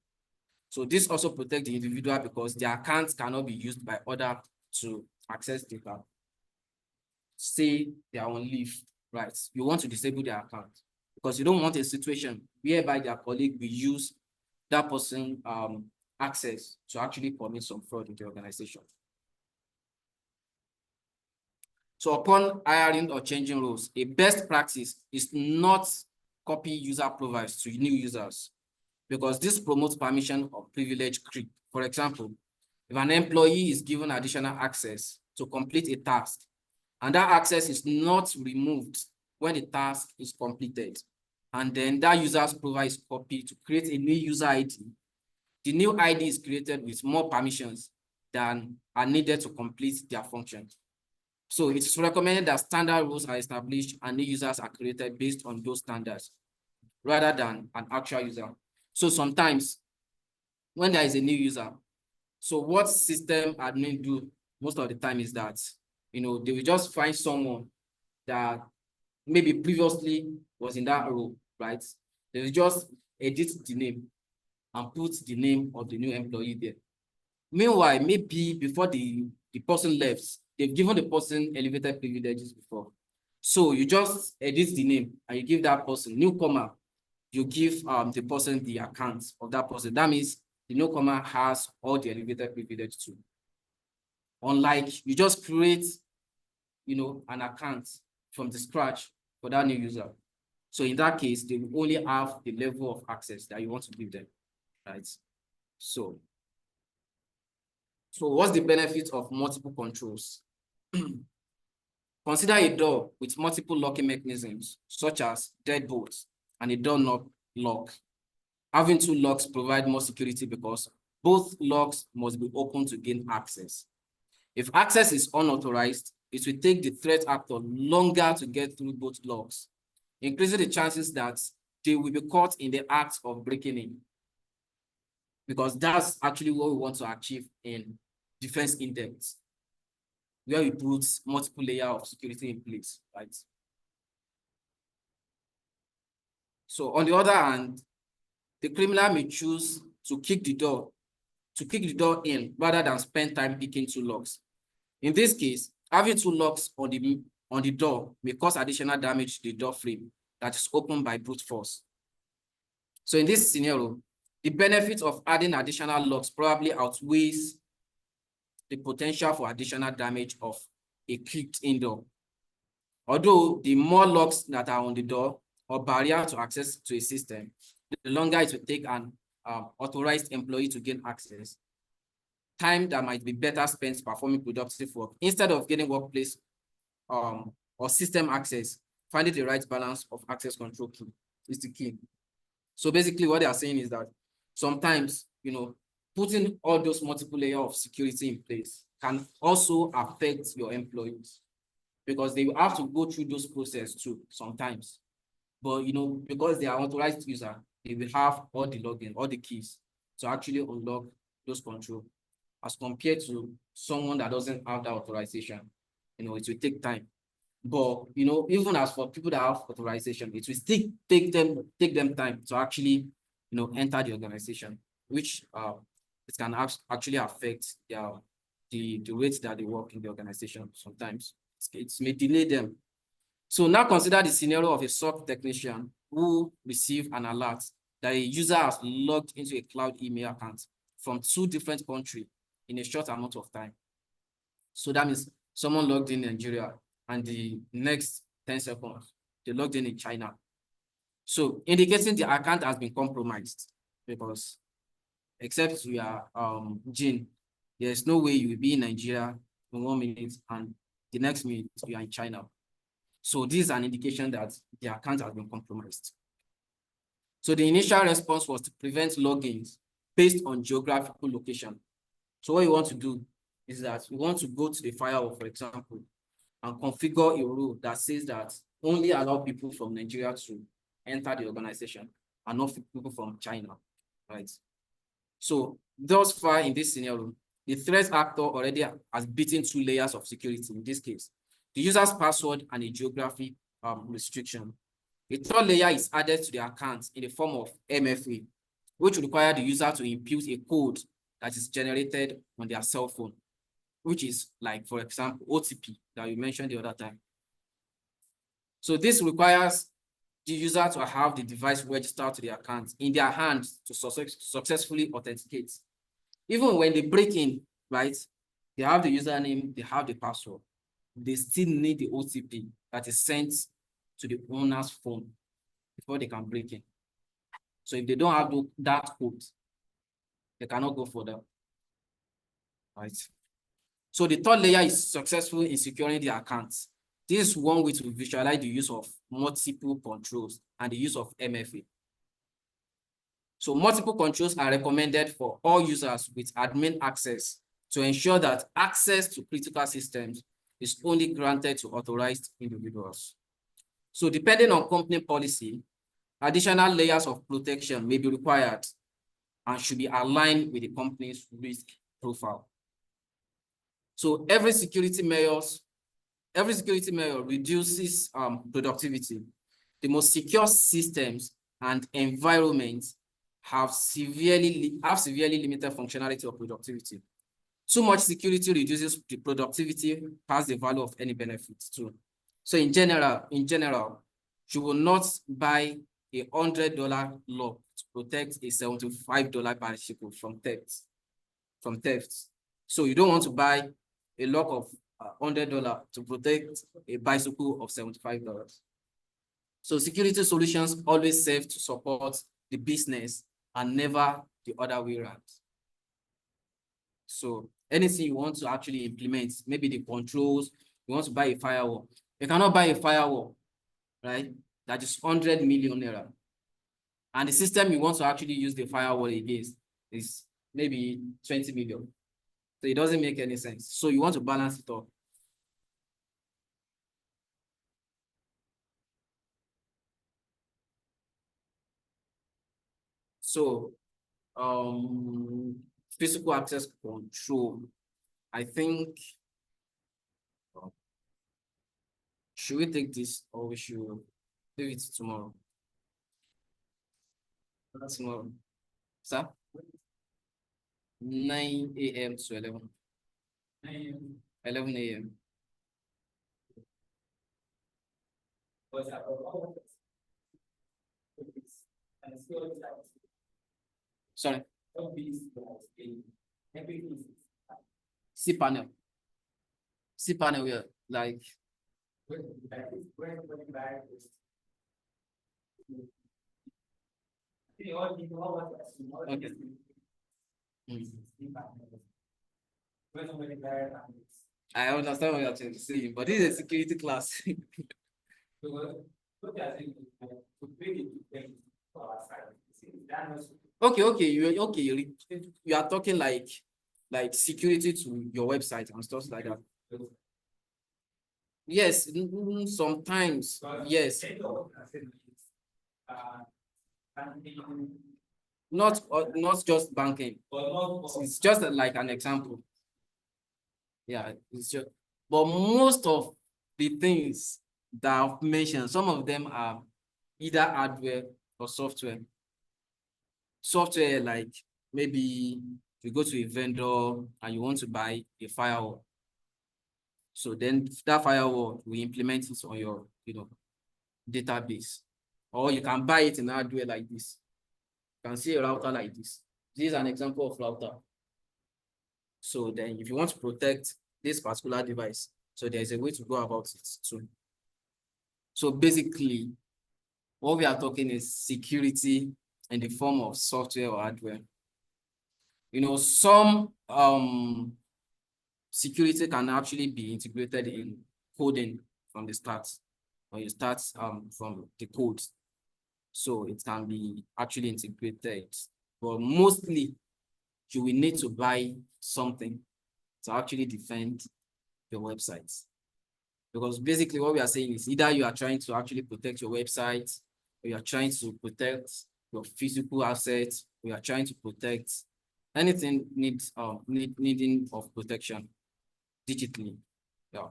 So this also protects the individual because their accounts cannot be used by others to access data. Say they are on leave, right? You want to disable their account because you don't want a situation whereby their colleague will use that person access to actually commit some fraud in the organization. So upon hiring or changing roles, a best practice is not copy user profiles to new users because this promotes permission or privilege creep. For example, if an employee is given additional access to complete a task, and that access is not removed when the task is completed, and then that user's profile is copied to create a new user ID, the new ID is created with more permissions than are needed to complete their function. So it's recommended that standard rules are established and new users are created based on those standards rather than an actual user. So sometimes when there is a new user, so what system admin do most of the time is that, they will just find someone that maybe previously was in that role, right? They will just edit the name and put the name of the new employee there. Meanwhile, maybe before the person left, they've given the person elevated privileges before. So you just edit the name and you give that person newcomer, you give the person the account of that person. That means the newcomer has all the elevated privilege too. Unlike you just create, an account from the scratch for that new user. So in that case, they will only have the level of access that you want to give them, right? So what's the benefit of multiple controls? Consider a door with multiple locking mechanisms, such as deadbolts and a door knob lock. Having two locks provide more security because both locks must be open to gain access. If access is unauthorized, it will take the threat actor longer to get through both locks, increasing the chances that they will be caught in the act of breaking in. because that's actually what we want to achieve in defense in depth, where we put multiple layers of security in place, right? So on the other hand, the criminal may choose to kick the door in rather than spend time picking two locks. In this case, having two locks on the door may cause additional damage to the door frame that is opened by brute force. So in this scenario, the benefit of adding additional locks probably outweighs the potential for additional damage of a kicked-in door. Although the more locks that are on the door or barrier to access to a system, the longer it will take an authorized employee to gain access, time that might be better spent performing productive work instead of getting workplace or system access. Finding the right balance of access control key is the key. So basically what they are saying is that sometimes, putting all those multiple layers of security in place can also affect your employees, because they will have to go through those processes too sometimes. But because they are authorized user, they will have all the login, all the keys to actually unlock those control, as compared to someone that doesn't have that authorization. It will take time. But even as for people that have authorization, it will still take them time to actually enter the organization, which it can actually affect the rate that they work in the organization. Sometimes it may delay them. So now consider the scenario of a SOC technician who receive an alert that a user has logged into a cloud email account from 2 different countries in a short amount of time. So that means someone logged in Nigeria, and the next 10 seconds, they logged in China. So indicating the account has been compromised, because except you are Jin, there's no way you will be in Nigeria in 1 minute and the next minute you are in China. So this is an indication that the account has been compromised. So the initial response was to prevent logins based on geographical location. So what you want to do is that we want to go to the firewall, for example, and configure a rule that says that only allow people from Nigeria to enter the organization and not people from China, right? So thus far in this scenario, the threat actor already has beaten 2 layers of security in this case, the user's password and a geography restriction. A 3rd layer is added to the account in the form of MFA, which require the user to input a code that is generated on their cell phone, which is like, for example, OTP that we mentioned the other time. So this requires the user to have the device registered to the account in their hands to successfully authenticate. Even when they break in, right, they have the username, they have the password, they still need the OTP that is sent to the owner's phone before they can break in. So if they don't have that code, they cannot go further, right? So the 3rd layer is successful in securing the accounts. This is one way to visualize the use of multiple controls and the use of MFA. So multiple controls are recommended for all users with admin access to ensure that access to critical systems is only granted to authorized individuals. So depending on company policy, additional layers of protection may be required and should be aligned with the company's risk profile. So every security measure reduces productivity. The most secure systems and environments have severely limited functionality or productivity. Too much security reduces the productivity past the value of any benefits too. So in general, you will not buy a $100 lock to protect a $75 bicycle from theft. So you don't want to buy a lock of $100 to protect a bicycle of $75. So security solutions always serve to support the business and never the other way around. So anything you want to actually implement, maybe the controls, you want to buy a firewall. You cannot buy a firewall, right? That is 100 million naira. And the system you want to actually use the firewall against is maybe 20 million. So it doesn't make any sense. So you want to balance it up. So physical access control. I think, should we take this or we should leave it tomorrow? Tomorrow, sir? 9 a.m. to 11. 11 a.m. Sorry. C-panel. C-panel, yeah, like. Okay. I understand what you're trying to say, but this is a security class. Okay, you are talking like security to your website and stuff like that. Yes, sometimes, yes. Not just banking. It's just like an example. Yeah, it's just, but most of the things that I've mentioned, some of them are either hardware or software. Software, like maybe you go to a vendor and you want to buy a firewall. So then that firewall, we implement it on your, database. Or you can buy it in hardware like this. You can see a router like this. This is an example of router. So then if you want to protect this particular device, so there's a way to go about it too. So basically, what we are talking is security in the form of software or hardware. Some security can actually be integrated in coding from the start, when you start from the code. So it can be actually integrated, but mostly you will need to buy something to actually defend your website. Because basically what we are saying is either you are trying to actually protect your website, or you are trying to protect your physical assets, or you are trying to protect anything needing of protection digitally. Yeah.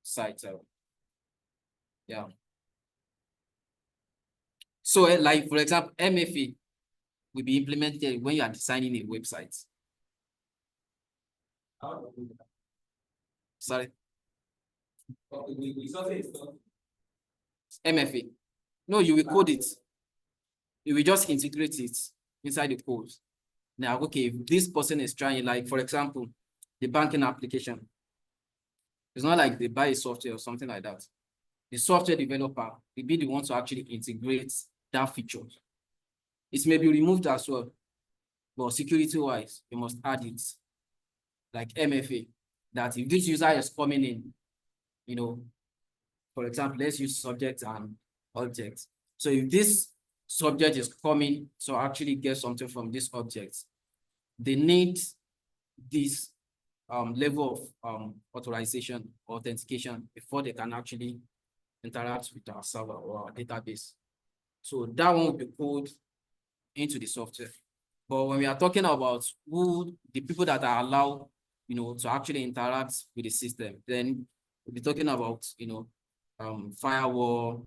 Site. Yeah. So like, for example, MFA will be implemented when you are designing a website. Sorry. MFA. No, you will code it. You will just integrate it inside the code. Now, okay, if this person is trying, like, for example, the banking application, it's not like they buy a software or something like that. The software developer will be the one to actually integrate that feature. It may be removed as well, but security-wise, you must add it. Like MFA, that if this user is coming in, for example, let's use subject and object. So if this subject is coming to actually get something from this object, they need this level of authorization, authentication before they can actually interact with our server or our database. So that one will be coded into the software. But when we are talking about the people that are allowed, to actually interact with the system, then we'll be talking about, firewall,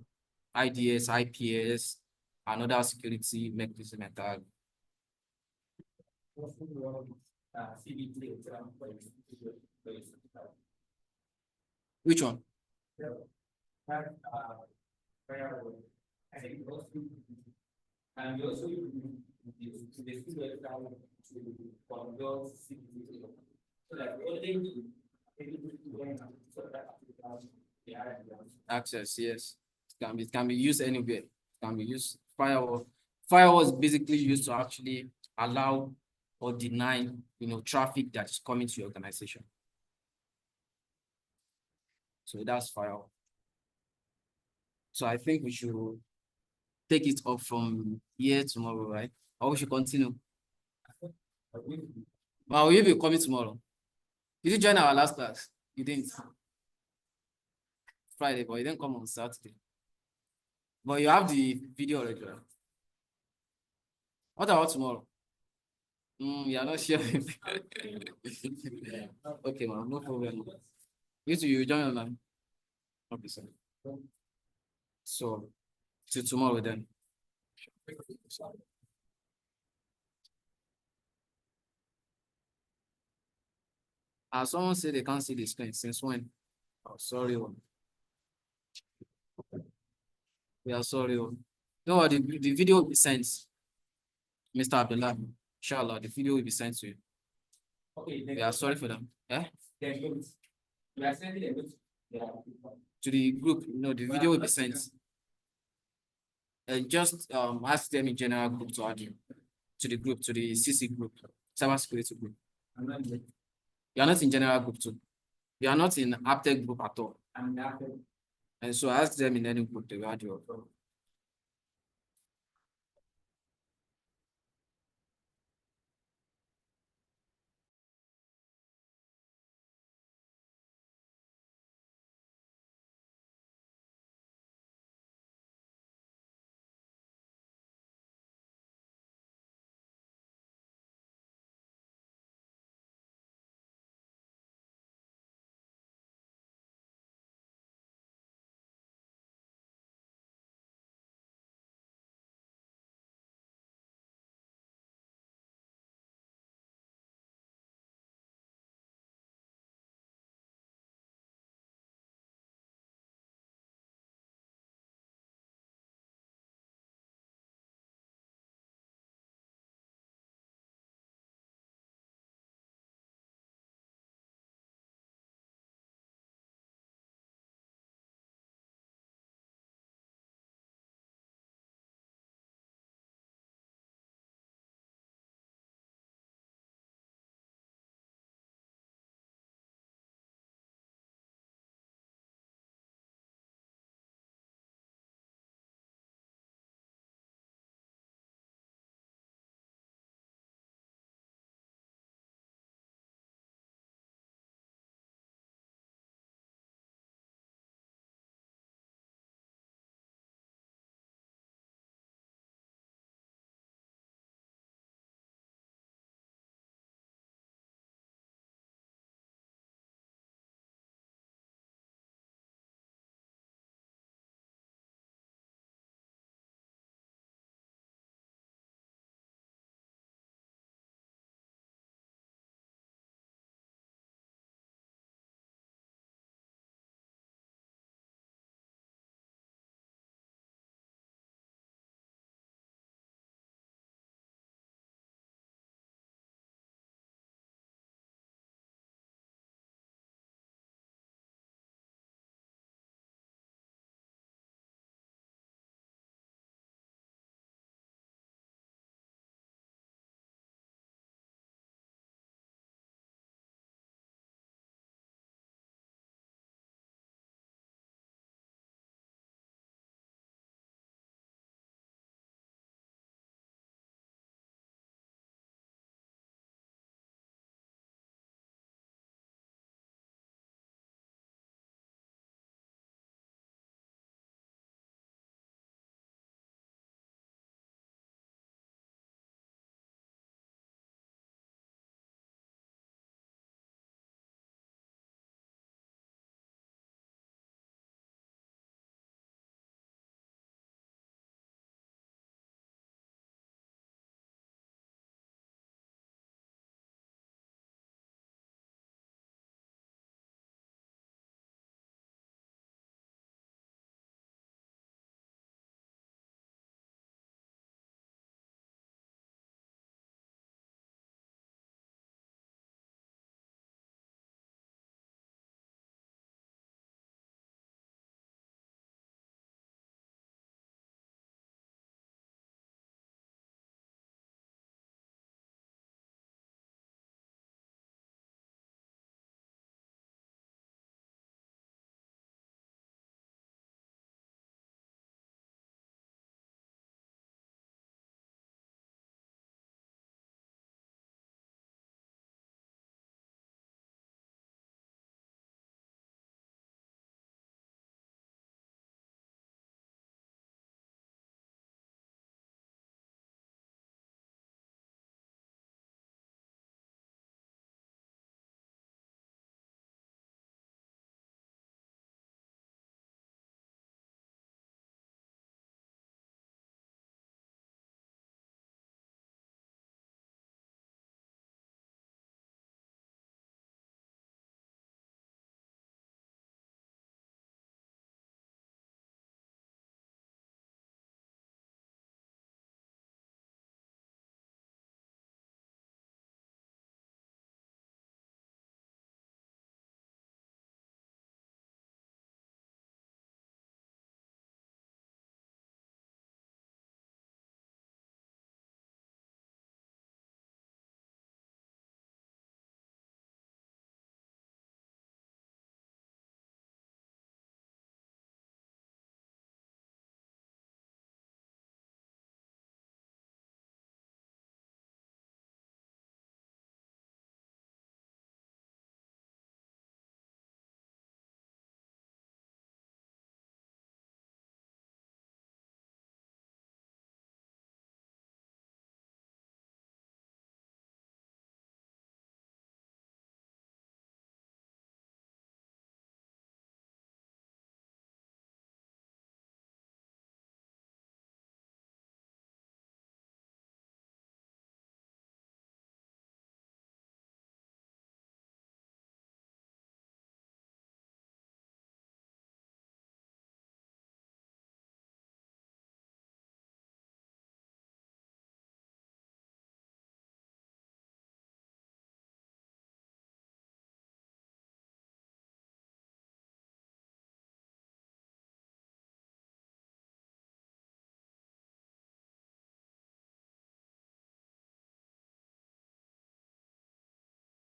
IDS, IPS, and other security mechanism. Which one? And you also access, yes. It can be used anywhere. It can be used firewall. Firewall is basically used to actually allow or deny, traffic that is coming to your organization. So that's firewall. So I think we should take it up from here tomorrow, right? Or we should continue. Well, will you be coming tomorrow? Did you join our last class? You didn't. Friday, but he didn't come on Saturday. But you have the video already, right? What about tomorrow? You are not sure. Okay, man, no problem. You join online. Okay, sir. So, till tomorrow then. Someone said they can't see the screen. Since when? Oh, sorry. We are sorry. No, the video will be sent. Mr. Abdullah. Inshallah, the video will be sent to you. Okay, We are sorry for them. Yeah? they're good. We are sending a good. To the group, no, the video will be sent. And just ask them in general group to add you to the group, to the CC group, cybersecurity group. I'm not good. You are not in general group too. You are not in Aptech group at all. I'm not. And so ask them in any group they will add you.